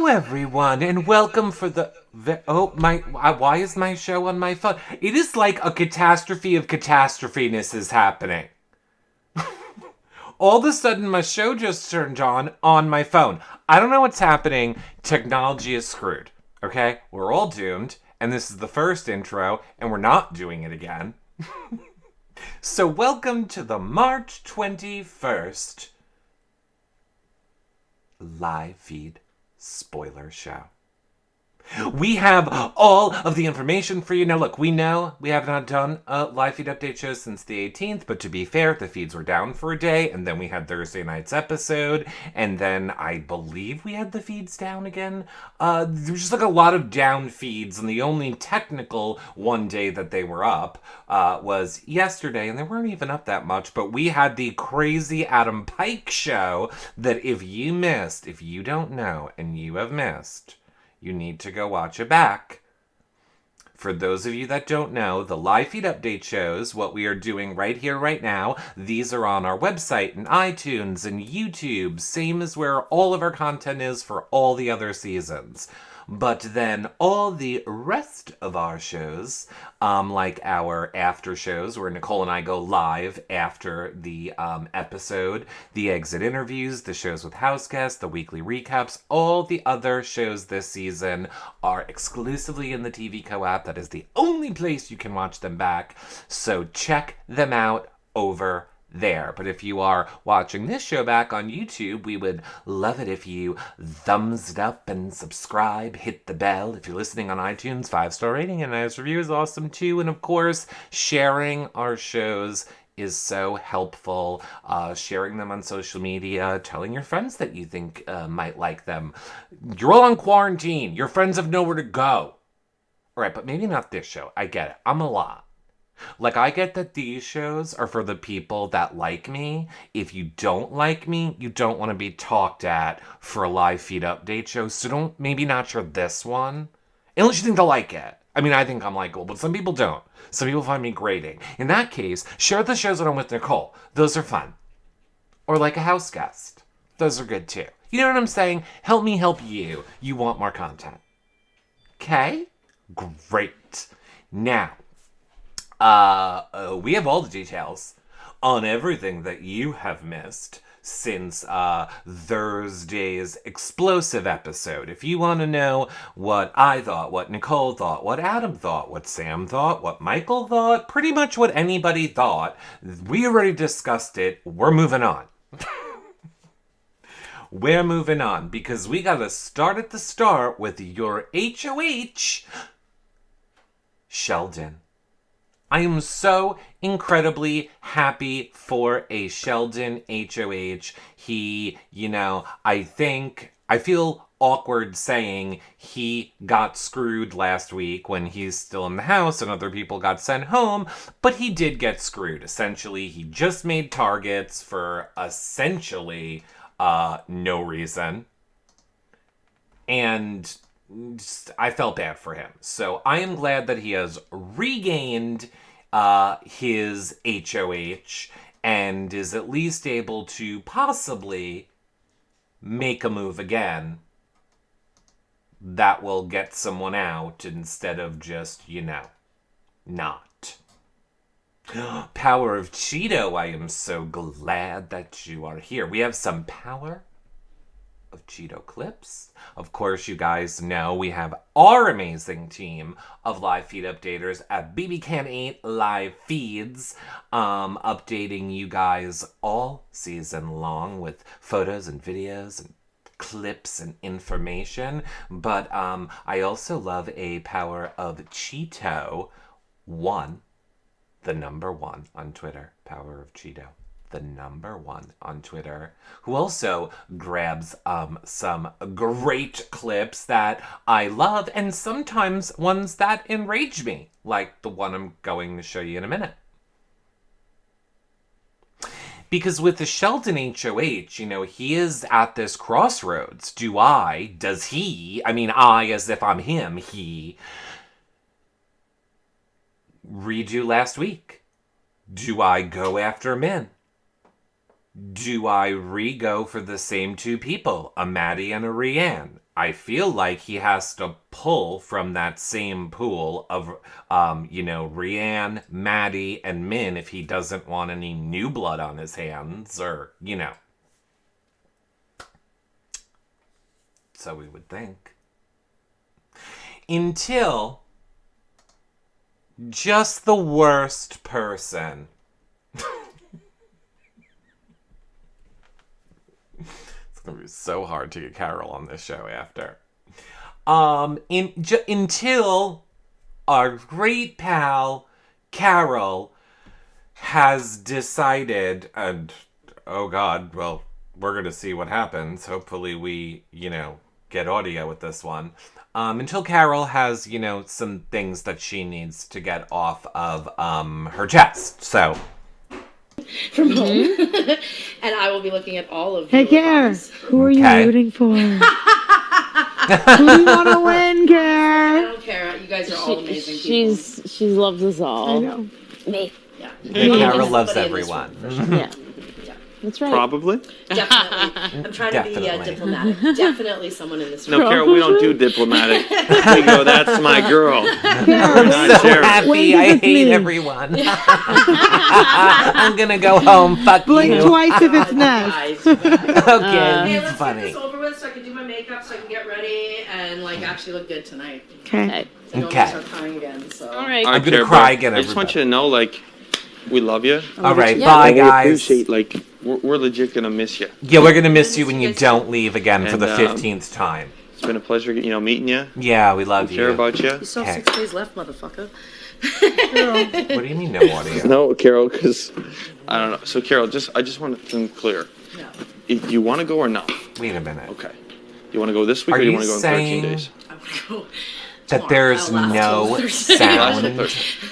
everyone, and welcome for why is my show on my phone? It is like a catastrophe of catastropheness is happening. All of a sudden, my show just turned on my phone. I don't know what's happening. Technology is screwed. Okay? We're all doomed, and this is the first intro, and we're not doing it again. So welcome to the March 21st live feed spoiler show. We have all of the information for you. Now, look, we know we have not done a live feed update show since the 18th, but to be fair, the feeds were down for a day, and then we had Thursday night's episode, and then I believe we had the feeds down again. There was just like a lot of down feeds, and the only technical one day that they were up was yesterday, and they weren't even up that much, but we had the crazy Adam Pike show that if you don't know, and you have missed, you need to go watch it back. For those of you that don't know, the live feed update shows, what we are doing right here, right now, these are on our website and iTunes and YouTube, same as where all of our content is for all the other seasons. But then all the rest of our shows, like our after shows where Nicole and I go live after the episode, the exit interviews, the shows with house guests, the weekly recaps, all the other shows this season are exclusively in the TV Co-app. That is the only place you can watch them back. So check them out over there. But if you are watching this show back on YouTube, we would love it if you thumbs it up and subscribe, hit the bell. If you're listening on iTunes, 5-star rating and a nice review is awesome too. And of course, sharing our shows is so helpful. Sharing them on social media, telling your friends that you think might like them. You're all on quarantine. Your friends have nowhere to go. All right, but maybe not this show. I get it. I'm a lot. Like, I get that these shows are for the people that like me. If you don't like me, you don't want to be talked at for a live feed update show. So maybe not share this one. Unless you think they'll like it. I mean, I think I'm likable, but some people don't. Some people find me grating. In that case, share the shows that I'm with Nicole. Those are fun. Or like a house guest. Those are good too. You know what I'm saying? Help me help you. You want more content. Okay? Great. Now, we have all the details on everything that you have missed since Thursday's explosive episode. If you want to know what I thought, what Nicole thought, what Adam thought, what Sam thought, what Michael thought, pretty much what anybody thought, we already discussed it. We're moving on. We're moving on because we gotta start at the start with your HOH, Sheldon. I am so incredibly happy for a Sheldon HOH. He, I feel awkward saying he got screwed last week when he's still in the house and other people got sent home, but he did get screwed. Essentially, he just made targets for essentially no reason. And I felt bad for him. So I am glad that he has regained his HOH and is at least able to possibly make a move again that will get someone out instead of just, not. Power of Cheeto, I am so glad that you are here. We have some Power of Cheeto clips. Of course, you guys know we have our amazing team of live feed updaters at BBCan8 Live Feeds, updating you guys all season long with photos and videos and clips and information. But I also love a Power of Cheeto 1, the number 1 on Twitter, Power of Cheeto. The number 1 on Twitter, who also grabs some great clips that I love and sometimes ones that enrage me, like the one I'm going to show you in a minute. Because with the Sheldon HOH, he is at this crossroads. I, as if I'm him, he redo last week? Do I go after Min? Do I re-go for the same two people, a Maddie and a Rianne? I feel like he has to pull from that same pool of, Rianne, Maddie, and Min if he doesn't want any new blood on his hands, or, So we would think. Until just the worst person. It's gonna be so hard to get Carol on this show after. Until our great pal Carol has decided, and oh God, well, we're gonna see what happens. Hopefully we, get audio with this one. Until Carol has, some things that she needs to get off of her chest. So from home. And I will be looking at all of Hey, Care, who are you rooting for? Who do you want to win, Care? I don't care. You guys are all amazing people. She loves us all. I know. Me. Yeah. Carol loves everyone. Yeah. That's right. Probably. Definitely. I'm trying to be diplomatic. Definitely someone in this room. No, Carol, we don't do diplomatic. We go, that's my girl. I'm so happy. I hate everyone. I'm going to go home. Fuck Blink you. twice if it's next. Okay, Hey, let's funny. get this over with so I can do my makeup, so I can get ready and actually look good tonight. Okay. I don't start crying again. So. All right. I'm going to cry again. I just want you to know, we love you. All right, bye, guys. We appreciate, we're legit going to miss you. Yeah, we're going to miss you when you don't leave again for the 15th time. It's been a pleasure, meeting you. Yeah, we love you. Care about you. You still have 6 days left, motherfucker. What do you mean, no audio? No, Carol, because, I don't know. So, Carol, I just want to be clear. Yeah. Do you want to go or no? Wait a minute. Okay. Do you want to go this week or do you want to go in 13 days? I'm going to go. That there's no sound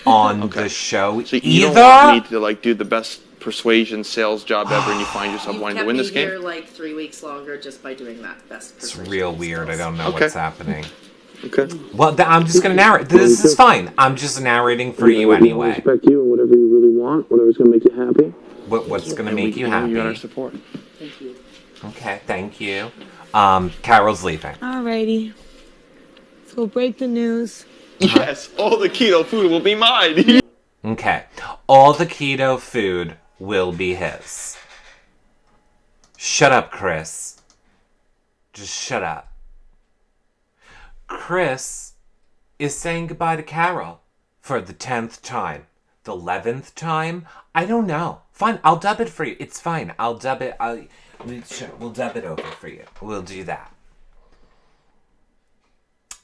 on the show So you either? don't want me to do the best persuasion sales job ever and you find yourself wanting to win this game? You kept me here 3 weeks longer just by doing that best It's persuasion real weird. skills. I don't know what's happening. Okay. Well, I'm just going to narrate. This is fine. I'm just narrating for you anyway. I respect you and whatever you really want, whatever's going to make you happy. What's going to make you happy? You got our support. Thank you. Okay, thank you. Carol's leaving. Alrighty. Let's go break the news. Yes, all the keto food will be mine. Okay. All the keto food will be his. Shut up, Chris. Just shut up. Chris is saying goodbye to Carol for the 10th time. The 11th time? I don't know. Fine, I'll dub it for you. It's fine. I'll dub it. We'll dub it over for you. We'll do that.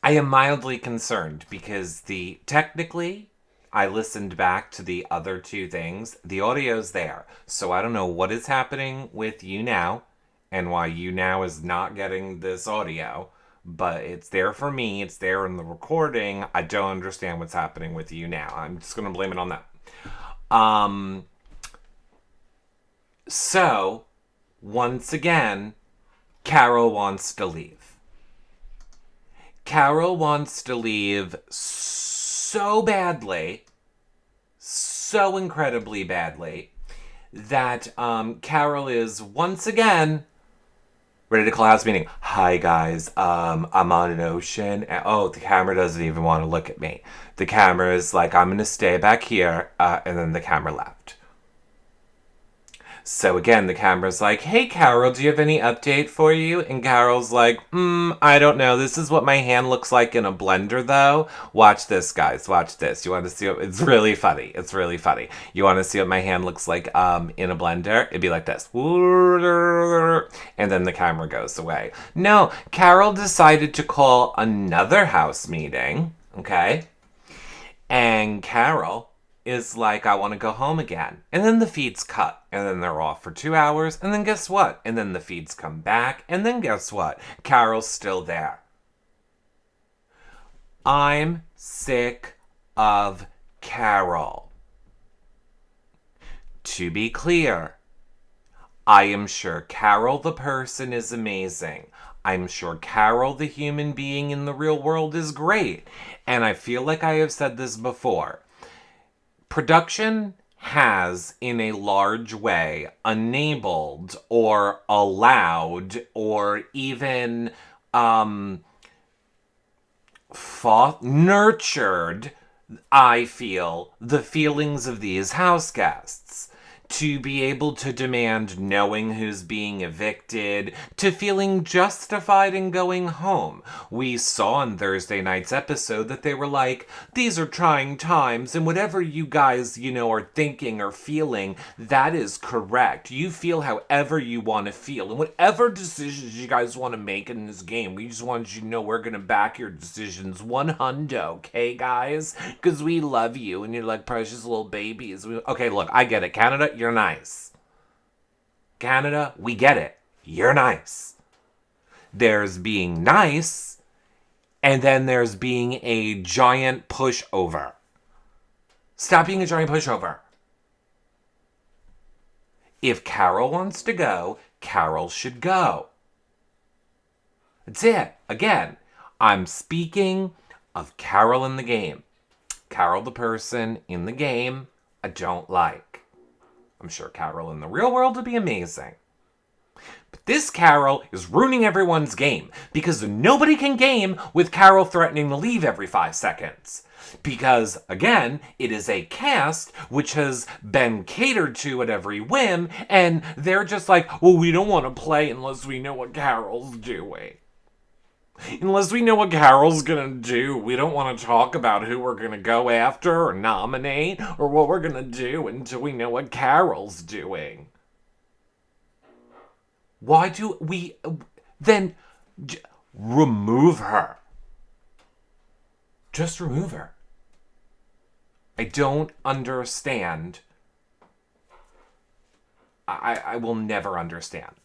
I am mildly concerned because technically, I listened back to the other two things. The audio's there. So I don't know what is happening with you now and why you now is not getting this audio. But it's there for me. It's there in the recording. I don't understand what's happening with you now. I'm just going to blame it on that. So, once again, Carol wants to leave. Carol wants to leave so badly, so incredibly badly, that Carol is once again ready to call house meeting. Hi guys, I'm on an ocean. And, the camera doesn't even want to look at me. The camera is like, I'm going to stay back here, and then the camera left. So again, the camera's like, hey Carol, do you have any update for you? And Carol's like, I don't know. This is what my hand looks like in a blender though. Watch this, guys. Watch this. You want to see what, it's really funny. It's really funny. You want to see what my hand looks like in a blender? It'd be like this. And then the camera goes away. No, Carol decided to call another house meeting. Okay. And Carol is like, I want to go home again. And then the feeds cut. And then they're off for 2 hours. And then guess what? And then the feeds come back. And then guess what? Carol's still there. I'm sick of Carol. To be clear, I am sure Carol the person is amazing. I'm sure Carol the human being in the real world is great. And I feel like I have said this before. Production has, in a large way, enabled or allowed or even nurtured, I feel, the feelings of these house guests. To be able to demand knowing who's being evicted, to feeling justified in going home. We saw in Thursday night's episode that they were like, these are trying times, and whatever you guys, are thinking or feeling, that is correct. You feel however you want to feel, and whatever decisions you guys want to make in this game, we just want you to know we're going to back your decisions 100, okay, guys? Because we love you, and you're like precious little babies. Okay, look, I get it. Canada, you're nice. Canada, we get it. You're nice. There's being nice, and then there's being a giant pushover. Stop being a giant pushover. If Carol wants to go, Carol should go. That's it. Again, I'm speaking of Carol in the game. Carol, the person in the game, I don't like. I'm sure Carol in the real world would be amazing. But this Carol is ruining everyone's game because nobody can game with Carol threatening to leave every 5 seconds. Because, again, it is a cast which has been catered to at every whim, and they're just like, well, we don't want to play unless we know what Carol's doing. Unless we know what Carol's gonna do, we don't want to talk about who we're gonna go after or nominate or what we're gonna do until we know what Carol's doing. Why do we then remove her? Just remove her. I don't understand. I will never understand.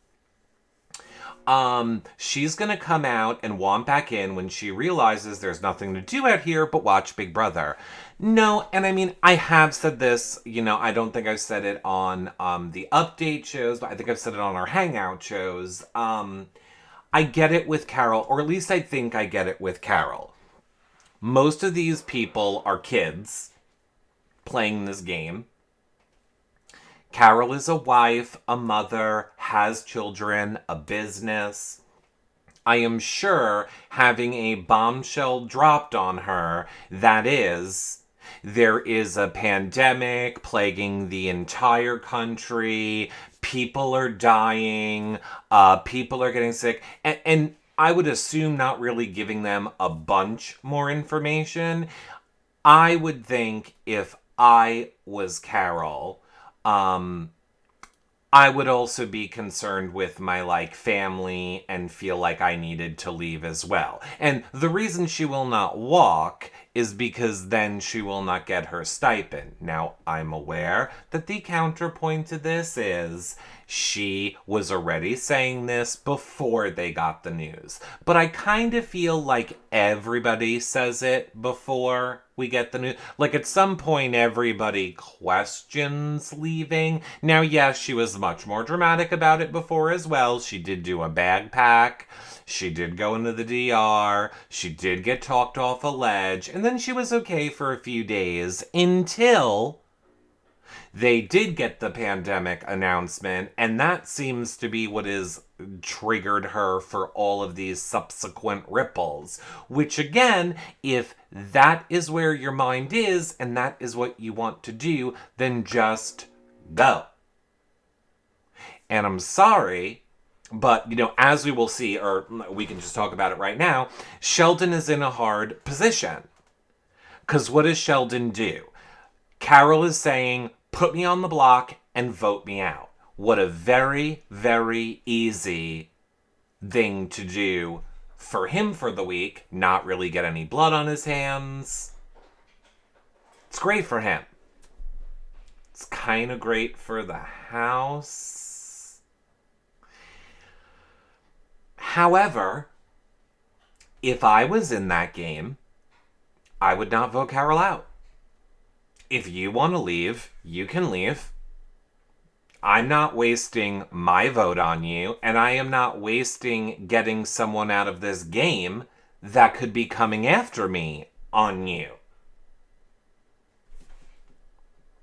She's gonna come out and want back in when she realizes there's nothing to do out here but watch Big Brother. No, and I mean, I have said this, I don't think I've said it on the update shows, but I think I've said it on our hangout shows. I get it with Carol, or at least I think I get it with Carol. Most of these people are kids playing this game. Carol is a wife, a mother, has children, a business. I am sure having a bombshell dropped on her, that is, there is a pandemic plaguing the entire country, people are dying, people are getting sick, and I would assume not really giving them a bunch more information. I would think if I was Carol, I would also be concerned with my family and feel like I needed to leave as well. And the reason she will not walk is because then she will not get her stipend. Now, I'm aware that the counterpoint to this is she was already saying this before they got the news. But I kind of feel like everybody says it before we get the news. At some point, everybody questions leaving. Now, yes, she was much more dramatic about it before as well. She did do a bag pack. She did go into the DR. She did get talked off a ledge. And then she was okay for a few days until they did get the pandemic announcement, and that seems to be what has triggered her for all of these subsequent ripples. Which, again, if that is where your mind is, and that is what you want to do, then just go. And I'm sorry, but, as we will see, or we can just talk about it right now, Sheldon is in a hard position. Because what does Sheldon do? Carol is saying, put me on the block and vote me out. What a very, very easy thing to do for him for the week. Not really get any blood on his hands. It's great for him. It's kind of great for the house. However, if I was in that game, I would not vote Carol out. If you want to leave, you can leave. I'm not wasting my vote on you, and I am not wasting getting someone out of this game that could be coming after me on you.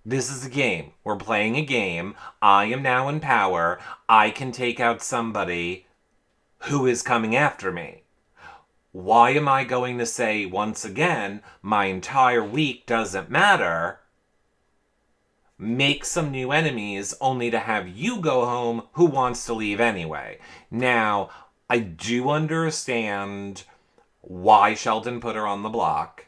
This is a game. We're playing a game. I am now in power. I can take out somebody who is coming after me. why am I going to say once again, my entire week doesn't matter? Make some new enemies only to have you go home who wants to leave anyway. Now, I do understand why Sheldon put her on the block.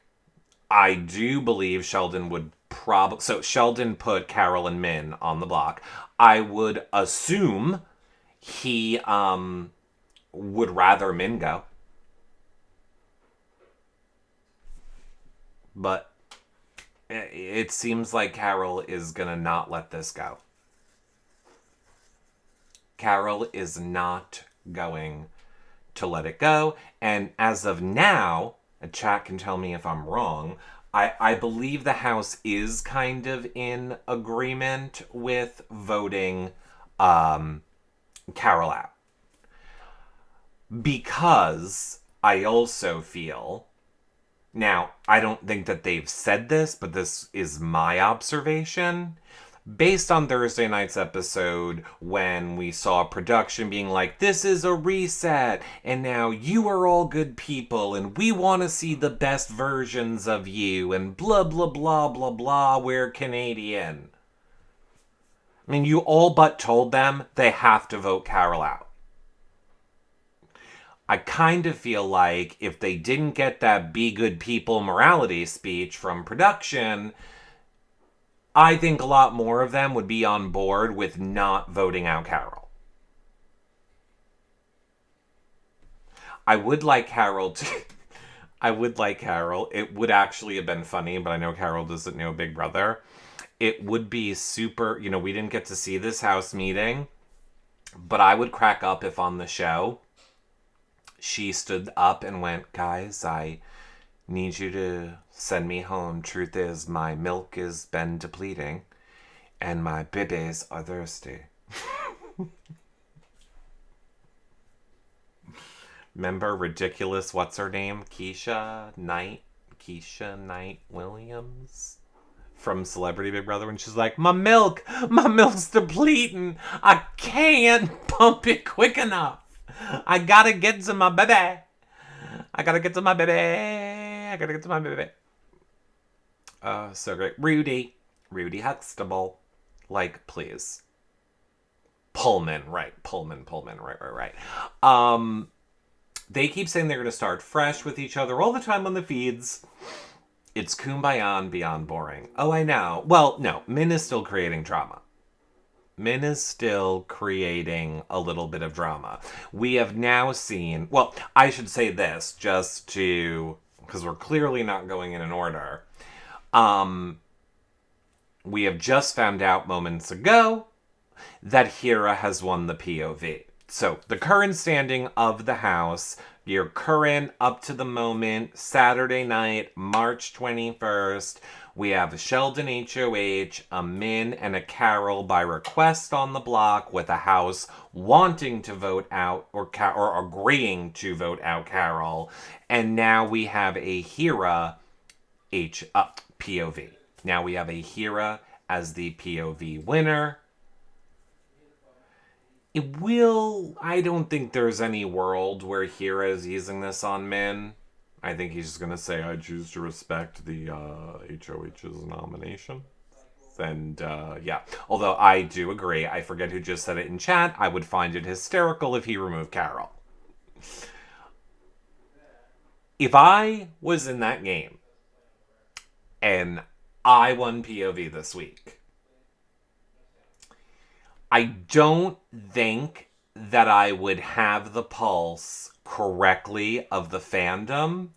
I do believe Sheldon would probably... So Sheldon put Carol and Min on the block. I would assume he would rather Min go. But it seems like Carol is going to not let this go. Carol is not going to let it go. And as of now, a chat can tell me if I'm wrong, I believe the House is kind of in agreement with voting Carol out. Because I also feel... Now, I don't think that they've said this, but this is my observation. Based on Thursday night's episode, when we saw production being like, this is a reset, and now you are all good people, and we want to see the best versions of you, and blah, blah, blah, blah, blah, we're Canadian. I mean, you all but told them they have to vote Carol out. I kind of feel like if they didn't get that be good people morality speech from production, I think a lot more of them would be on board with not voting out Carol. I would like Carol to... I would like Carol. It would actually have been funny, but I know Carol doesn't know Big Brother. It would be super... You know, we didn't get to see this House meeting, but I would crack up if on the show she stood up and went, guys, I need you to send me home. Truth is, my milk has been depleting, and my bibes are thirsty. Remember ridiculous, what's her name? Keisha Knight Williams from Celebrity Big Brother, when she's like, my milk's depleting. I can't pump it quick enough. I gotta get to my baby. So great. Rudy Huxtable. Like, please. Pullman, right. They keep saying they're going to start fresh with each other all the time on the feeds. It's kumbaya and beyond boring. Oh, I know. Well, no. Min is still creating drama. Min is still creating a little bit of drama. We have now seen... Well, I should say this, just to... Because we're clearly not going in an order. We have just found out moments ago that Hira has won the POV. So, the current standing of the House, your current, up to the moment, Saturday night, March 21st... We have a Sheldon HOH, a Min, and a Carol by request on the block, with a House wanting to vote out or agreeing to vote out Carol. And now we have a Hira POV. Now we have a Hira as the POV winner. I don't think there's any world where Hira is using this on Min. I think he's just going to say, I choose to respect the HOH's nomination. And, yeah. Although I do agree, I forget who just said it in chat, I would find it hysterical if he removed Carol. If I was in that game, and I won POV this week, I don't think that I would have the pulse correctly of the fandom,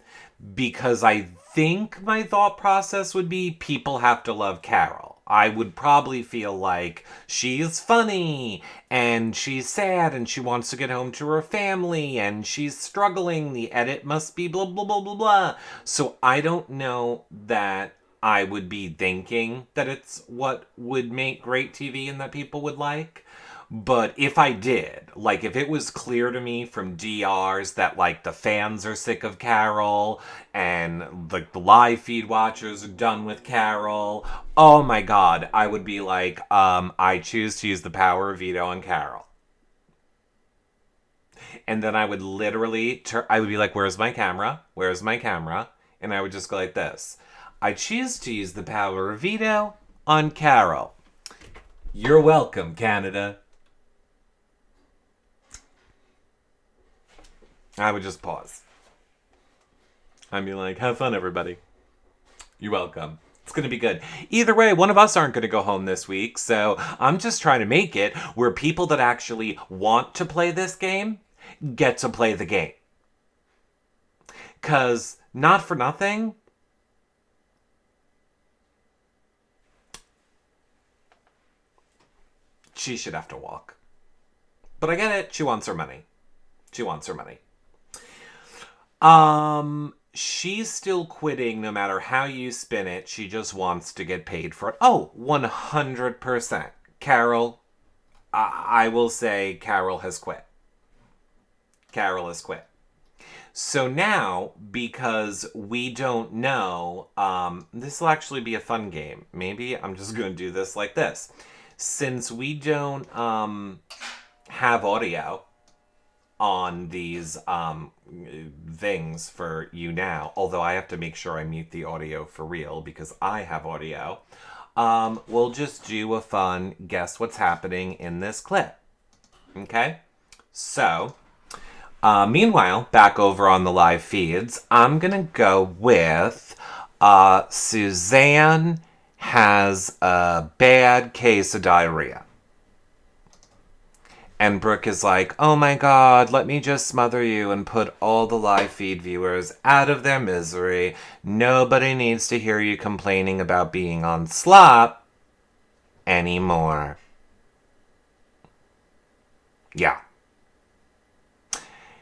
because I think my thought process would be people have to love Carol. I would probably feel like she's funny and she's sad and she wants to get home to her family and she's struggling. The edit must be blah, blah, blah, blah, blah. So I don't know that I would be thinking that it's what would make great TV and that people would like. But if I did, like, if it was clear to me from DRs that, like, the fans are sick of Carol and, like, the live feed watchers are done with Carol, oh my god, I would be like, I choose to use the power of veto on Carol. And then I would literally, I would be like, where's my camera? Where's my camera? And I would just go like this. I choose to use the power of veto on Carol. You're welcome, Canada. I would just pause. I'd be like, have fun, everybody. You're welcome. It's going to be good. Either way, one of us aren't going to go home this week, so I'm just trying to make it where people that actually want to play this game get to play the game. Because, not for nothing, she should have to walk. But I get it. She wants her money. She wants her money. She's still quitting no matter how you spin it. She just wants to get paid for it. Oh, 100%. Carol, I will say Carol has quit. Carol has quit. So now, because we don't know, this will actually be a fun game. Maybe I'm just going to do this like this. Since we don't have audio on these things for you now, although I have to make sure I mute the audio for real because I have audio, we'll just do a fun guess what's happening in this clip. Okay? So, meanwhile, back over on the live feeds, I'm gonna go with Suzanne has a bad case of diarrhea. And Brooke is like, oh my god, let me just smother you and put all the live feed viewers out of their misery. Nobody needs to hear you complaining about being on slop anymore. Yeah.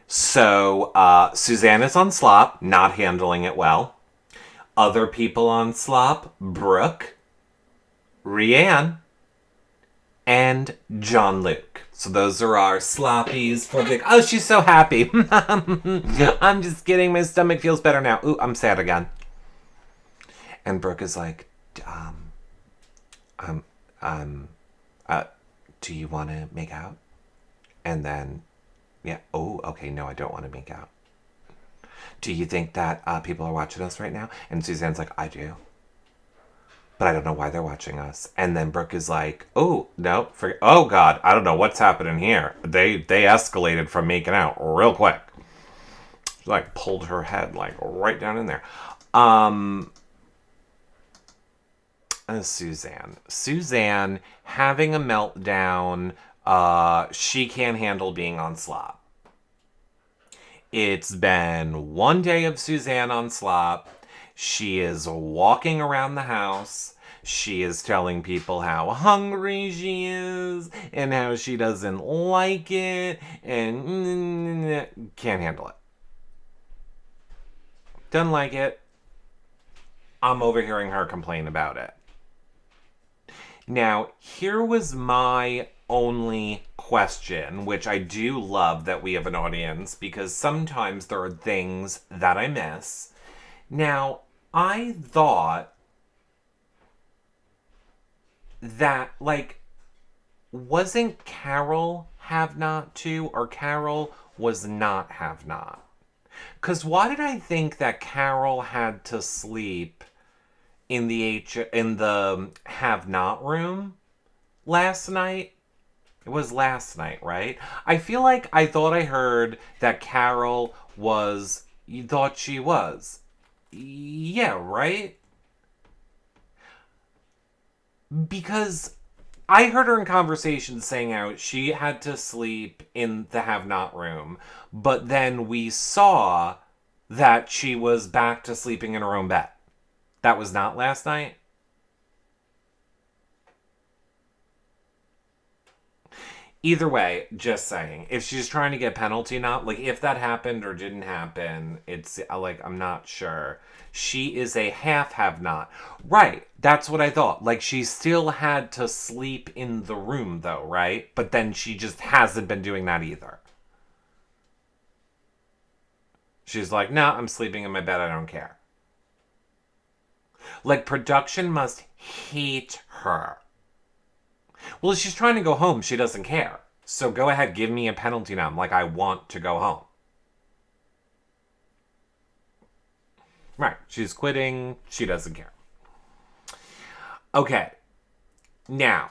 So, Suzanne is on slop, not handling it well. Other people on slop, Brooke, Rianne, and John Luke. So those are our sloppies for the... Oh, she's so happy. I'm just kidding. My stomach feels better now. Ooh, I'm sad again. And Brooke is like, do you want to make out? And then, yeah. Oh, okay. No, I don't want to make out. Do you think that people are watching us right now? And Suzanne's like, I do. But I don't know why they're watching us. And then Brooke is like, oh, no. Oh, God. I don't know what's happening here. They escalated from making out real quick. She, like, pulled her head, like, right down in there. Suzanne having a meltdown. She can't handle being on slop. It's been one day of Suzanne on slop. She is walking around the house. She is telling people how hungry she is and how she doesn't like it and can't handle it. Doesn't like it. I'm overhearing her complain about it. Now, here was my only question, which I do love that we have an audience because sometimes there are things that I miss. Now, I thought that, like, wasn't Carol have not too, or Carol was not have not? Because why did I think that Carol had to sleep in the have not room last night? It was last night, right? I feel like I thought I heard that Carol was, you thought she was. Yeah, right? Because I heard her in conversation saying how she had to sleep in the have-not room, but then we saw that she was back to sleeping in her own bed. That was not last night? Either way, just saying, if she's trying to get penalty not, like, if that happened or didn't happen, it's, like, I'm not sure. She is a have not. Right, that's what I thought. Like, she still had to sleep in the room, though, right? But then she just hasn't been doing that either. She's like, no, I'm sleeping in my bed, I don't care. Like, production must hate her. Well, if she's trying to go home, she doesn't care. So go ahead, give me a penalty nom. Like, I want to go home. Right. She's quitting. She doesn't care. Okay. Now,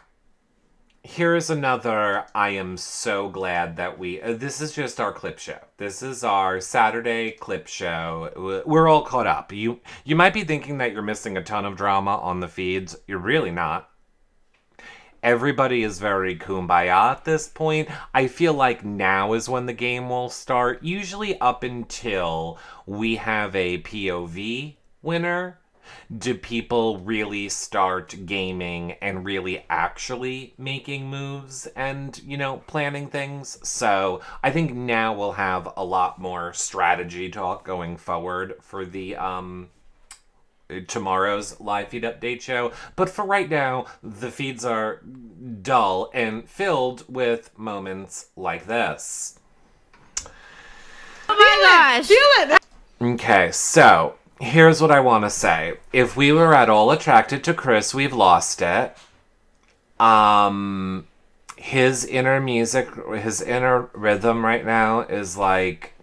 here's another, I am so glad that this is just our clip show. This is our Saturday clip show. We're all caught up. You might be thinking that you're missing a ton of drama on the feeds. You're really not. Everybody is very kumbaya at this point. I feel like now is when the game will start. Usually up until we have a POV winner, do people really start gaming and really actually making moves and, planning things. So I think now we'll have a lot more strategy talk going forward for the tomorrow's live feed update show. But for right now, the feeds are dull and filled with moments like this. Oh my gosh! Feel it! Okay, so here's what I want to say. If we were at all attracted to Chris, we've lost it. His inner music, his inner rhythm right now is like...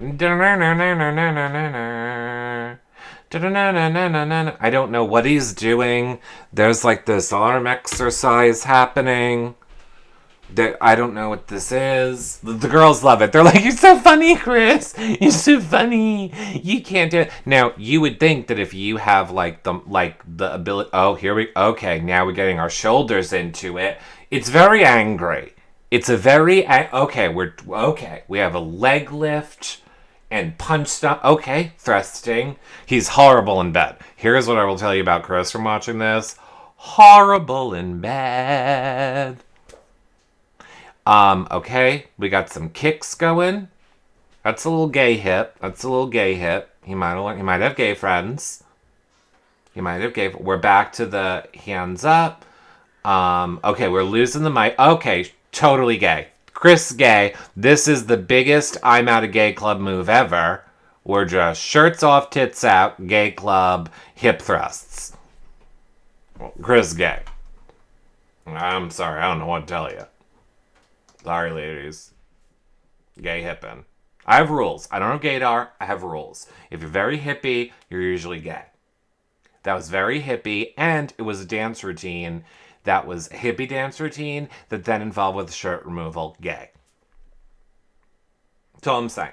I don't know what he's doing. There's like this arm exercise happening. I don't know what this is. The girls love it. They're like, "You're so funny, Chris. You're so funny. You can't do it." Now, you would think that if you have like the ability. Oh, okay, now we're getting our shoulders into it. It's very angry. It's a very okay. We have a leg lift and punch stuff. Okay, thrusting. He's horrible in bed. Here's what I will tell you about Chris from watching this. Horrible in bed. Okay, we got some kicks going. That's a little gay hip. He might have gay friends. We're back to the hands up. Okay, we're losing the mic. Okay, totally gay. Chris gay. This is the biggest I'm at a gay club move ever. We're just shirts off, tits out, gay club, hip thrusts. Chris gay. I'm sorry, I don't know what to tell you. Sorry, ladies. Gay hippin'. I have rules. I don't know gaydar. I have rules. If you're very hippie, you're usually gay. That was very hippie, and it was a dance routine that was a hippie dance routine that then involved with shirt removal, gay. That's all I'm saying.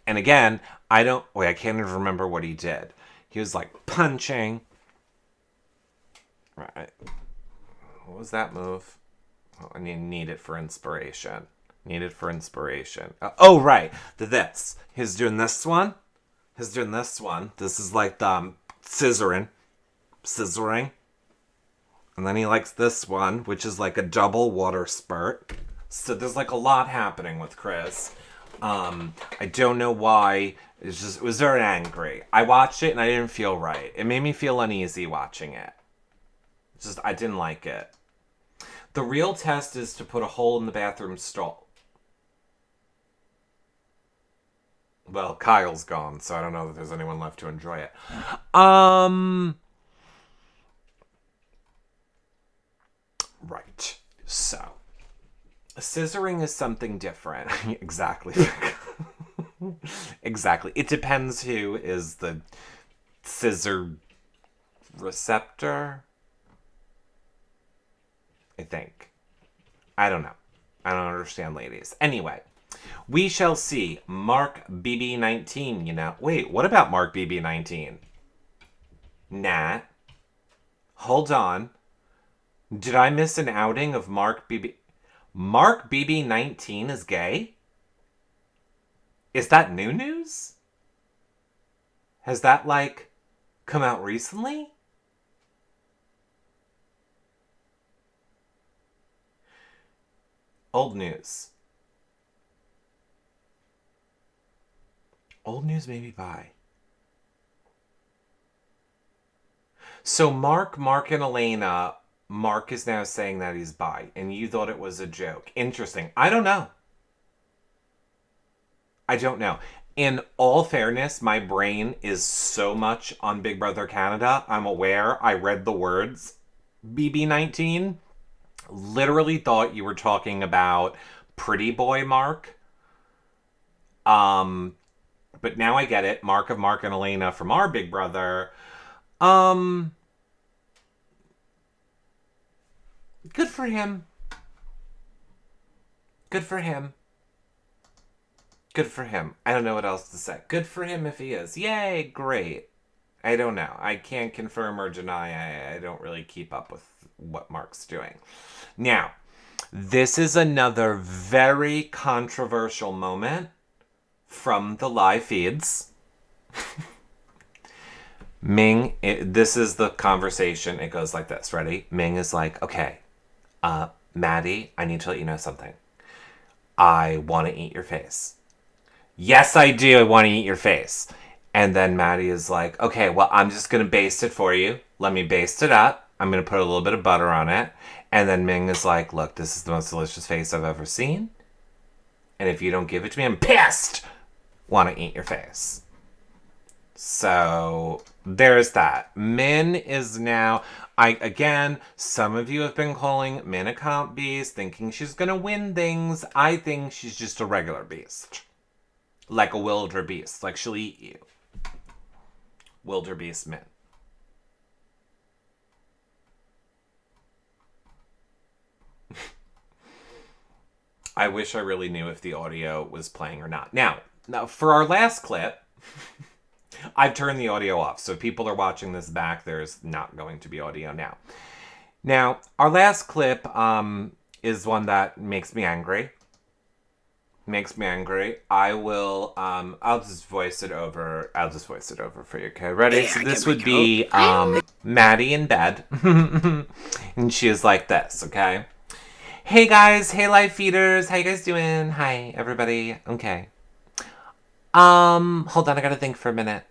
And again, I can't even remember what he did. He was like punching. Right. What was that move? Oh, I need it for inspiration. Oh, right. This. He's doing this one. This is like the scissoring. And then he likes this one, which is like a double water spurt. So there's like a lot happening with Chris. I don't know why. It was very angry. I watched it and I didn't feel right. It made me feel uneasy watching it. I didn't like it. The real test is to put a hole in the bathroom stall. Well, Kyle's gone, so I don't know that there's anyone left to enjoy it. Right. So, scissoring is something different. Exactly. Exactly. It depends who is the scissor receptor. I think. I don't know. I don't understand, ladies. Anyway, we shall see. Mark BB19, Wait, what about Mark BB19? Nat. Hold on. Did I miss an outing of Mark BB... Mark BB19 is gay? Is that new news? Has that, come out recently? Old news. Old news maybe bi. So Mark, and Elena, Mark is now saying that he's bi, and you thought it was a joke. Interesting. I don't know. In all fairness, my brain is so much on Big Brother Canada. I'm aware. I read the words BB19. Literally thought you were talking about Pretty Boy Mark. But now I get it. Mark of Mark and Elena from our Big Brother. Good for him. Good for him. Good for him. I don't know what else to say. Good for him if he is. Yay, great. I don't know. I can't confirm or deny. I don't really keep up with what Mark's doing. Now, this is another very controversial moment from the live feeds. Ming, this is the conversation. It goes like this. Ready? Ming is like, okay, Maddie, I need to let you know something. I want to eat your face. Yes, I do. I want to eat your face. And then Maddie is like, okay, well, I'm just going to baste it for you. Let me baste it up. I'm going to put a little bit of butter on it. And then Ming is like, look, this is the most delicious face I've ever seen. And if you don't give it to me, I'm pissed. Want to eat your face. So there's that. Min is now, again, some of you have been calling Min a comp beast, thinking she's going to win things. I think she's just a regular beast. Like a wildebeest. Like she'll eat you. Wildebeest Min. I wish I really knew if the audio was playing or not. Now for our last clip, I've turned the audio off. So if people are watching this back, there's not going to be audio now. Now, our last clip is one that makes me angry. I will, I'll just voice it over for you, okay? Ready? So this would be Maddie in bed. And she is like this, okay? Hey guys, hey live feeders, how you guys doing? Hi, everybody. Okay. Hold on, I gotta think for a minute.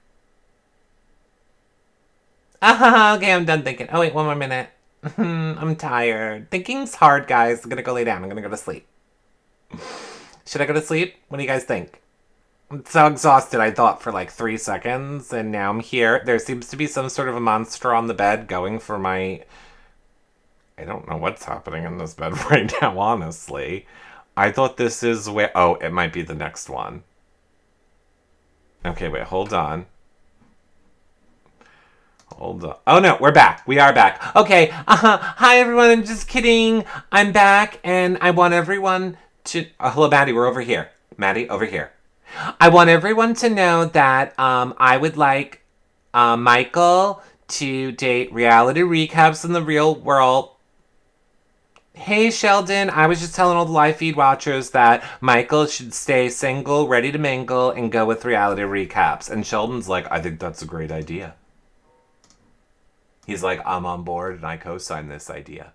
Okay, I'm done thinking. Oh wait, one more minute. I'm tired. Thinking's hard, guys. I'm gonna go lay down. I'm gonna go to sleep. Should I go to sleep? What do you guys think? I'm so exhausted, I thought, for like 3 seconds, and now I'm here. There seems to be some sort of a monster on the bed going for my... I don't know what's happening in this bed right now, honestly. I thought this is where... Oh, it might be the next one. Okay, wait, hold on. Hold on. Oh no, we're back. We are back. Okay, hi everyone, I'm just kidding. I'm back, and I want everyone to... hello, Maddie, we're over here. Maddie, over here. I want everyone to know that I would like Michael to date reality recaps in the real world. Hey Sheldon, I was just telling all the live feed watchers that Michael should stay single, ready to mingle, and go with reality recaps. And Sheldon's like, I think that's a great idea. He's like, I'm on board and I co-sign this idea.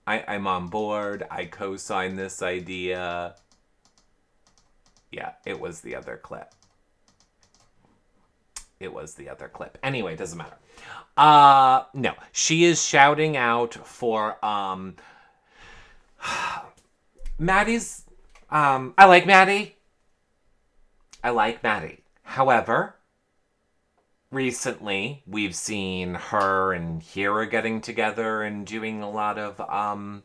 I'm on board, I co-sign this idea. Yeah, it was the other clip. Anyway, it doesn't matter. No, she is shouting out for, Maddie's, I like Maddie. However, recently we've seen her and Hira getting together and doing a lot of,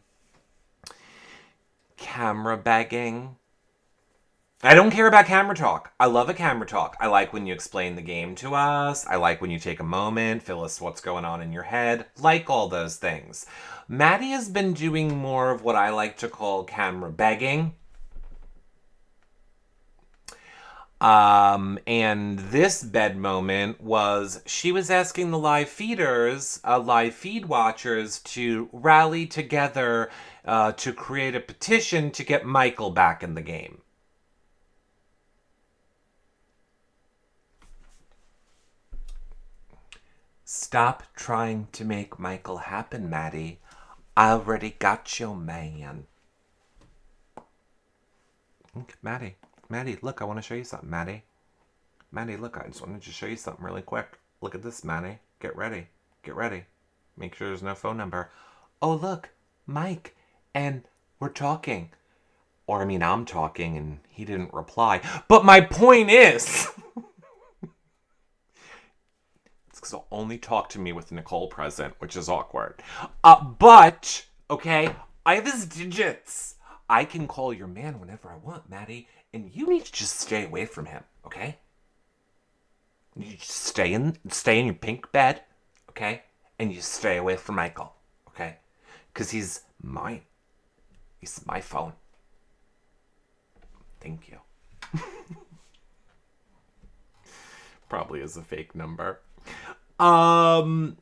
camera begging. I don't care about camera talk. I love a camera talk. I like when you explain the game to us. I like when you take a moment, fill us what's going on in your head. Like all those things. Maddie has been doing more of what I like to call camera begging. And this bed moment was she was asking the live feeders, live feed watchers to rally together to create a petition to get Michael back in the game. Stop trying to make Michael happen, Maddie. I already got your man. Maddie, look, I want to show you something, Maddie. Maddie, look, I just wanted to show you something really quick. Look at this, Maddie. Get ready. Make sure there's no phone number. Oh, look, Mike, and we're talking. Or, I mean, I'm talking, and he didn't reply. But my point is... because he'll only talk to me with Nicole present, which is awkward. But, okay, I have his digits. I can call your man whenever I want, Maddie, and you need to just stay away from him, okay? You just stay in your pink bed, okay? And you stay away from Michael, okay? Because he's mine. He's my phone. Thank you. Probably is a fake number. And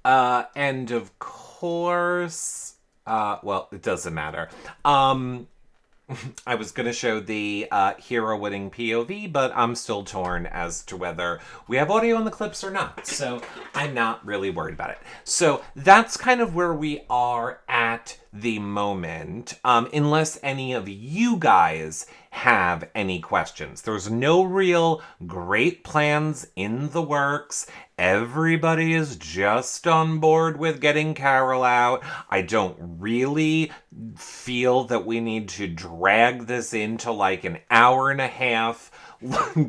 of course, well, it doesn't matter. I was going to show the hero winning POV, but I'm still torn as to whether we have audio in the clips or not. So I'm not really worried about it. So that's kind of where we are at the moment, unless any of you guys have any questions. There's no real great plans in the works. Everybody is just on board with getting Carol out. I don't really feel that we need to drag this into like an hour and a half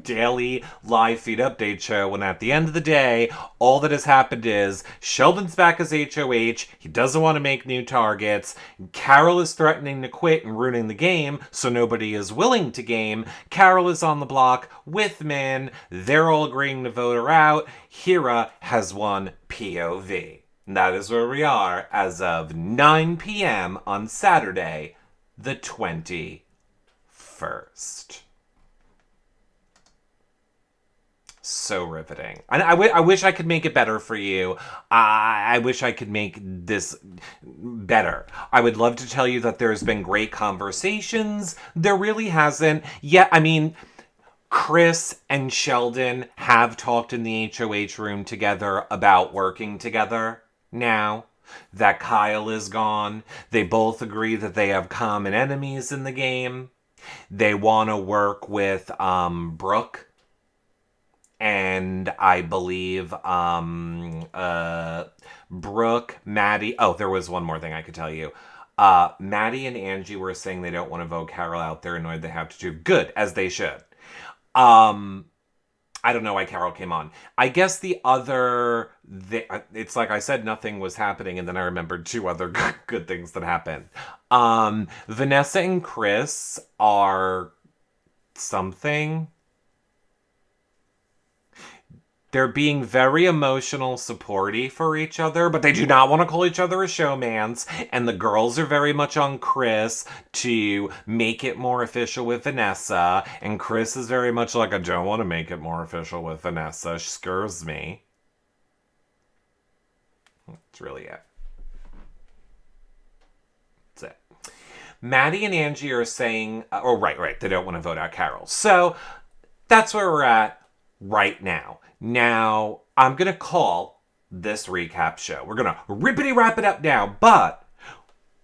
daily live feed update show when at the end of the day, all that has happened is Sheldon's back as HOH. He doesn't want to make new targets. Carol is threatening to quit and ruining the game, so nobody is willing to game. Carol is on the block with Min. They're all agreeing to vote her out. Hira has won POV. And that is where we are as of 9 p.m. on Saturday, the 21st. So riveting. And I wish I could make it better for you. I wish I could make this better. I would love to tell you that there's been great conversations. There really hasn't. Yeah, I mean, Chris and Sheldon have talked in the HOH room together about working together now that Kyle is gone. They both agree that they have common enemies in the game. They want to work with Brooke. And I believe Brooke, Maddie. Oh, there was one more thing I could tell you. Maddie and Angie were saying they don't want to vote Carol out. They're annoyed they have to do. Good, as they should. I don't know why Carol came on. I guess it's like I said, nothing was happening, and then I remembered two other good things that happened. Vanessa and Chris are something. They're being very emotional, supporty for each other, but they do not want to call each other a showmance. And the girls are very much on Chris to make it more official with Vanessa. And Chris is very much like, I don't want to make it more official with Vanessa. She scares me. That's really it. That's it. Maddie and Angie are saying, right, they don't want to vote out Carol. So that's where we're at right now. Now, I'm going to call this recap show. We're going to rippity wrap it up now, but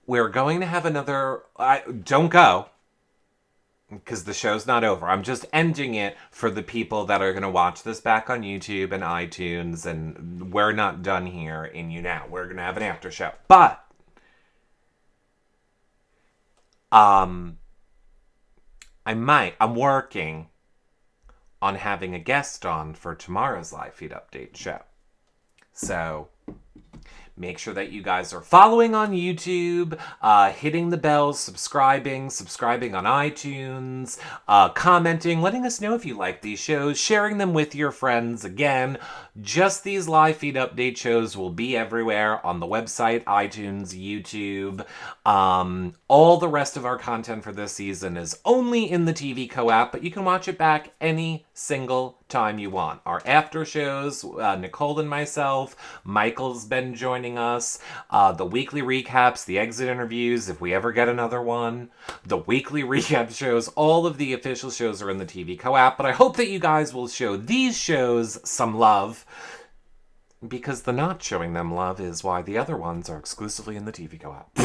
we're going to have another... don't go, because the show's not over. I'm just ending it for the people that are going to watch this back on YouTube and iTunes, and we're not done here in You Now. We're going to have an after show. But, I'm working on having a guest on for tomorrow's live feed update show. So make sure that you guys are following on YouTube, hitting the bells, subscribing on iTunes, commenting, letting us know if you like these shows, sharing them with your friends. Again, just these live feed update shows will be everywhere on the website, iTunes, YouTube. All the rest of our content for this season is only in the TV Co-app, but you can watch it back any single time you want. Our after shows, Nicole and myself, Michael's been joining us, the weekly recaps, the exit interviews, if we ever get another one, the weekly recap shows, all of the official shows are in the TV Co-app, but I hope that you guys will show these shows some love, because the not showing them love is why the other ones are exclusively in the TV Co-app.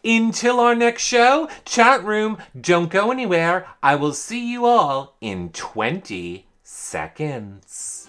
Until our next show, chat room, don't go anywhere. I will see you all in 20 seconds.